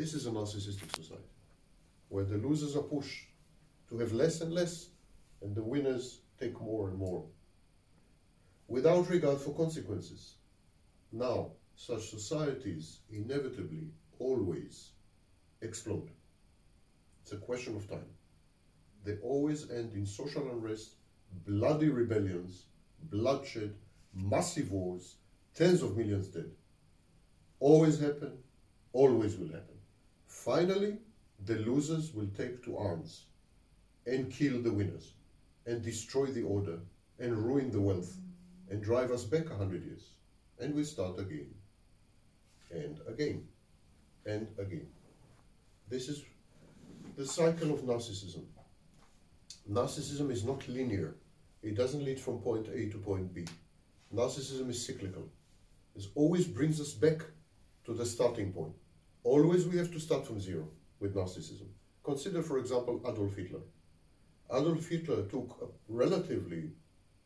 This is a narcissistic society, where the losers are pushed to have less and less, and the winners take more and more, without regard for consequences. Now, such societies inevitably always explode. It's a question of time. They always end in social unrest, bloody rebellions, bloodshed, massive wars, tens of millions dead. Always happen, always will happen. Finally, the losers will take to arms and kill the winners and destroy the order and ruin the wealth and drive us back 100 years. And we start again and again and again. This is the cycle of narcissism. Narcissism is not linear. It doesn't lead from point A to point B. Narcissism is cyclical. It always brings us back to the starting point. Always we have to start from zero with narcissism. Consider, for example, Adolf Hitler. Adolf Hitler took a relatively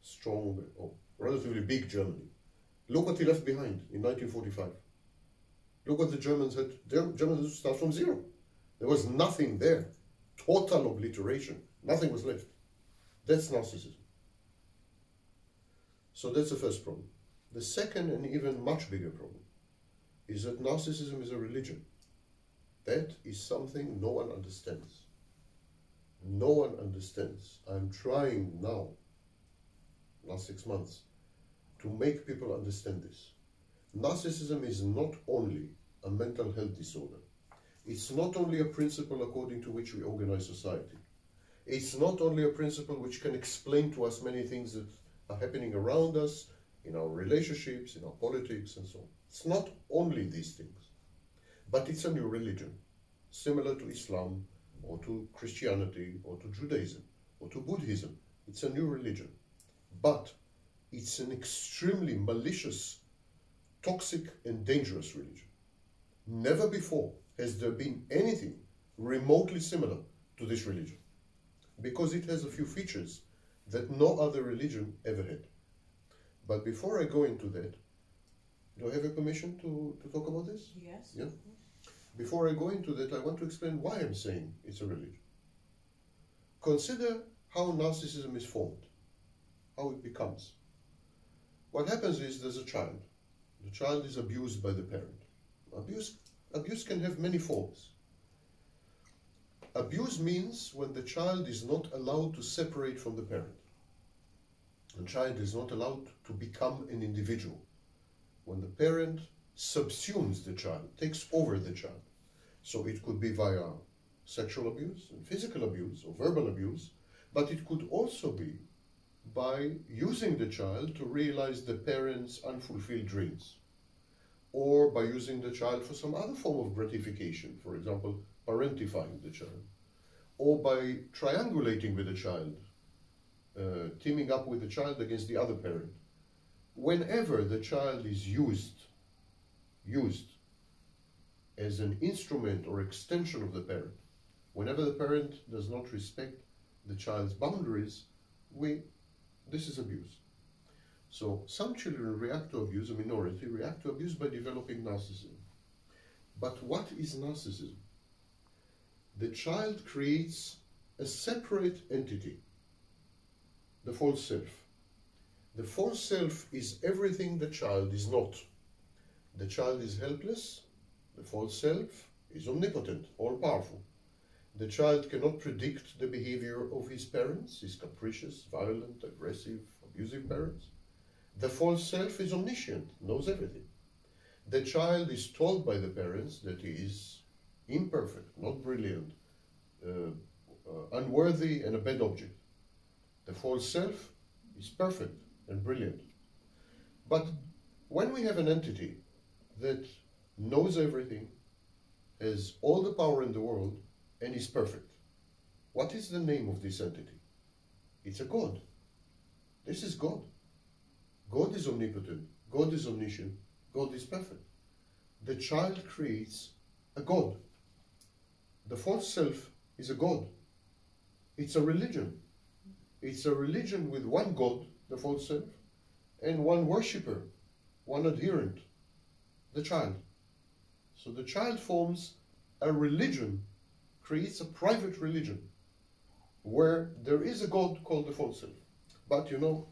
strong or relatively big Germany. Look what he left behind in 1945. Look what the Germans had. The Germans had to start from zero. There was nothing there. Total obliteration. Nothing was left. That's narcissism. So that's the first problem. The second and even much bigger problem is that narcissism is a religion. That is something no one understands. No one understands. I'm trying now, last 6 months, to make people understand this. Narcissism is not only a mental health disorder. It's not only a principle according to which we organize society. It's not only a principle which can explain to us many things that are happening around us, in our relationships, in our politics, and so on. It's not only these things, but it's a new religion, similar to Islam, or to Christianity, or to Judaism, or to Buddhism. It's a new religion, but it's an extremely malicious, toxic, and dangerous religion. Never before has there been anything remotely similar to this religion, because it has a few features that no other religion ever had. But before I go into that, do I have your permission to talk about this? Yes. Yeah? Before I go into that, I want to explain why I'm saying it's a religion. Consider how narcissism is formed, how it becomes. What happens is there's a child. The child is abused by the parent. Abuse can have many forms. Abuse means when the child is not allowed to separate from the parent. The child is not allowed to become an individual. When the parent subsumes the child, takes over the child. So it could be via sexual abuse, and physical abuse, or verbal abuse, but it could also be by using the child to realize the parent's unfulfilled dreams, or by using the child for some other form of gratification, for example, parentifying the child, or by triangulating with the child, teaming up with the child against the other parent. Whenever the child is used as an instrument or extension of the parent, whenever the parent does not respect the child's boundaries, this is abuse. So some children react to abuse, a minority, react to abuse by developing narcissism. But what is narcissism? The child creates a separate entity, the false self. The false self is everything the child is not. The child is helpless. The false self is omnipotent, all-powerful. The child cannot predict the behavior of his parents, his capricious, violent, aggressive, abusive parents. The false self is omniscient, knows everything. The child is told by the parents that he is imperfect, not brilliant, unworthy, and a bad object. The false self is perfect and brilliant. But when we have an entity that knows everything, has all the power in the world, and is perfect, what is the name of this entity? It's a God. This is God. God is omnipotent. God is omniscient. God is perfect. The child creates a God. The false self is a God. It's a religion. It's a religion with one God, the false self, and one worshipper, one adherent, the child. So the child forms a religion creates a private religion where there is a God called the false self. But you know,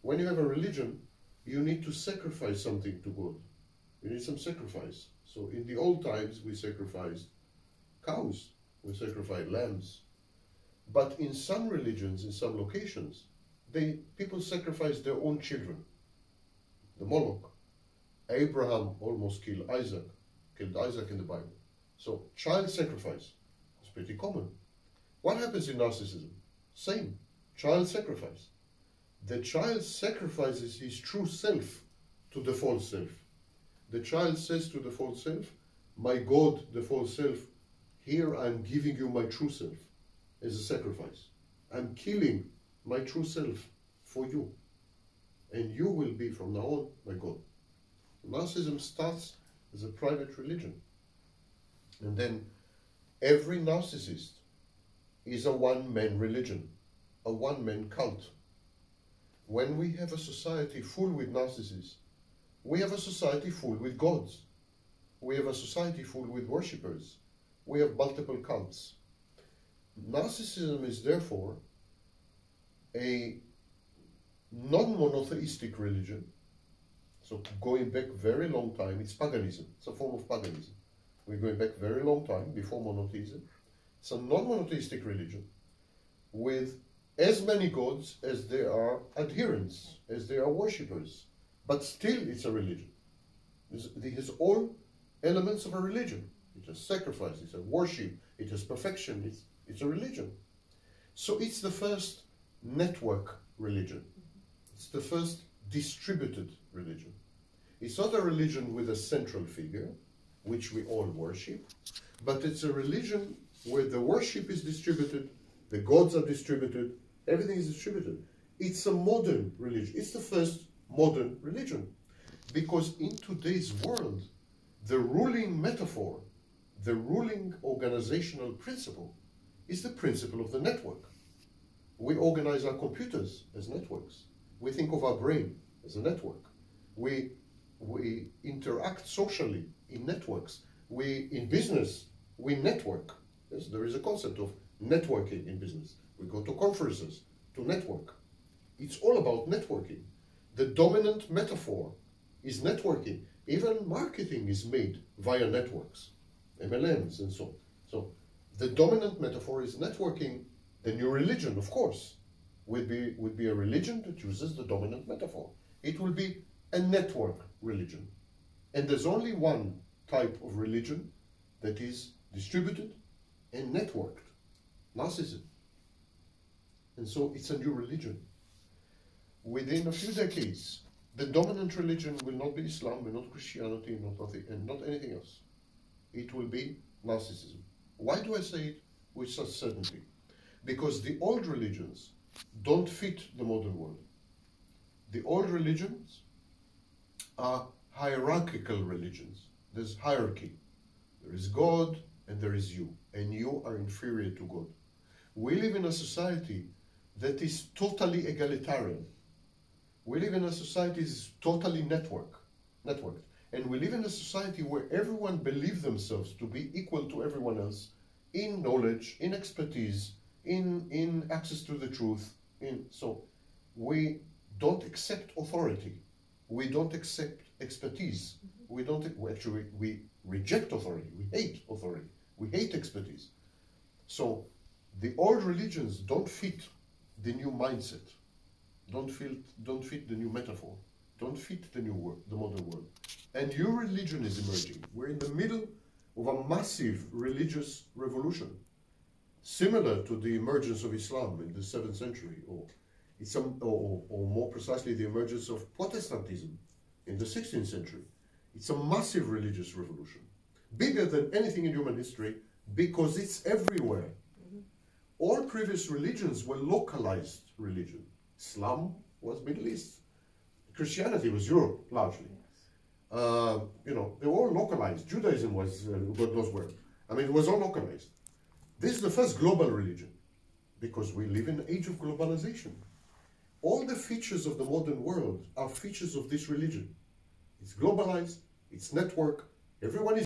when you have a religion, you need to sacrifice something to God. You need some sacrifice. So in the old times, we sacrificed cows, we sacrificed lambs. But in some religions, in some locations, people sacrifice their own children. The Moloch. Abraham almost killed Isaac in the Bible. So child sacrifice is pretty common. What happens in narcissism? Same, child sacrifice. The child sacrifices his true self to the false self. The child says to the false self, my God, the false self, here I'm giving you my true self as a sacrifice. I'm killing my true self for you. And you will be from now on my God. Narcissism starts as a private religion. And then every narcissist is a one-man religion, a one-man cult. When we have a society full with narcissists, we have a society full with gods. We have a society full with worshippers. We have multiple cults. Narcissism is therefore a non-monotheistic religion. So going back very long time, it's paganism. It's a form of paganism. We're going back very long time, before monotheism. It's a non-monotheistic religion with as many gods as there are adherents, as there are worshippers. But still it's a religion. It has all elements of a religion. It has sacrifice, it's a worship, it has perfection, it's a religion. So it's the first network religion. It's the first distributed religion. It's not a religion with a central figure, which we all worship, but it's a religion where the worship is distributed, the gods are distributed, everything is distributed. It's a modern religion. It's the first modern religion. Because in today's world, the ruling metaphor, the ruling organizational principle is the principle of the network. We organize our computers as networks. We think of our brain as a network. We interact socially in networks. In business, we network. Yes, there is a concept of networking in business. We go to conferences to network. It's all about networking. The dominant metaphor is networking. Even marketing is made via networks, MLMs and so on. So the dominant metaphor is networking. The new religion, of course, would be a religion that uses the dominant metaphor. It will be a network religion. And there's only one type of religion that is distributed and networked, Narcissism. And so it's a new religion. Within a few decades, the dominant religion will not be Islam, will not Christianity, and not anything else. It will be Narcissism. Why do I say it with such certainty? Because the old religions don't fit the modern world. The old religions are hierarchical religions. There's hierarchy. There is God and there is you, and you are inferior to God. We live in a society that is totally egalitarian. We live in a society that is totally networked. And we live in a society where everyone believes themselves to be equal to everyone else in knowledge, in expertise, in access to the truth. So we don't accept authority. We don't accept expertise. We reject authority. We hate authority. We hate expertise. So the old religions don't fit the new mindset, don't fit the new metaphor, don't fit the modern world. And new religion is emerging. We're in the middle of a massive religious revolution, similar to the emergence of Islam in the 7th century, or more precisely the emergence of Protestantism in the 16th century. It's a massive religious revolution, bigger than anything in human history, because it's everywhere. All previous religions were localized religion. Islam was Middle East. Christianity was Europe, largely. They were all localized. Judaism was God knows where. I mean, it was all localized. This is the first global religion, because we live in an age of globalization. All the features of the modern world are features of this religion. It's globalized, it's network, everyone is